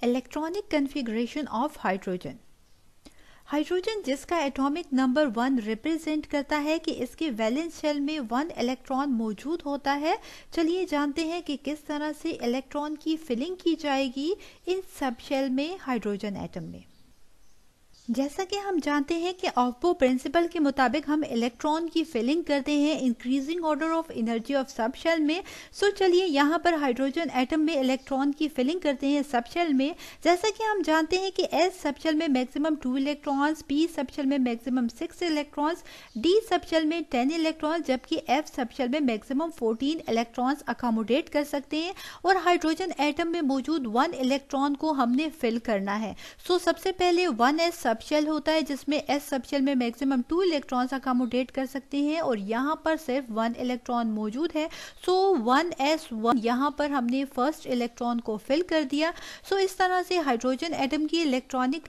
Electronic configuration of hydrogen. Hydrogen जिसका atomic number 1 represent करता है कि इसके वैलेंस शेल में 1 इलेक्ट्रॉन मौजूद होता है। चलिए जानते हैं कि किस तरह से इलेक्ट्रॉन की फिलिंग की जाएगी इन सब शेल में हाइड्रोजन एटम में। जैसा कि हम जानते हैं कि ऑफबो प्रिंसिपल के मुताबिक हम इलेक्ट्रॉन की फिलिंग करते हैं increasing order of energy of sub shell में। सो चलिए यहाँ पर हाइड्रोजन एटम में इलेक्ट्रॉन की फिलिंग करते हैं सब शेल में। जैसा कि हम जानते हैं कि एस सब शेल में maximum 2 electrons, P sub shell में maximum 6 electrons, D sub shell में 10 इलेक्ट्रॉन्स, जबकि एफ सब शेल में मैक्सिमम 14 इलेक्ट्रॉन्स अकोमोडेट कर सकते हैं। और हाइड्रोजन एटम में मौजूद 1 इलेक्ट्रॉन को हमने फिल करना है। सो सबसे पहले 1s सब शेल होता है जिसमें एस सब शेल में मैक्सिमम 2 इलेक्ट्रॉन्स अकोमोडेट कर सकते हैं और यहाँ पर सिर्फ 1 इलेक्ट्रॉन मौजूद है। सो 1s1 यहाँ पर हमने फर्स्ट इलेक्ट्रॉन को फिल कर दिया। सो इस तरह से हाइड्रोजन एटम की इलेक्ट्रॉनिक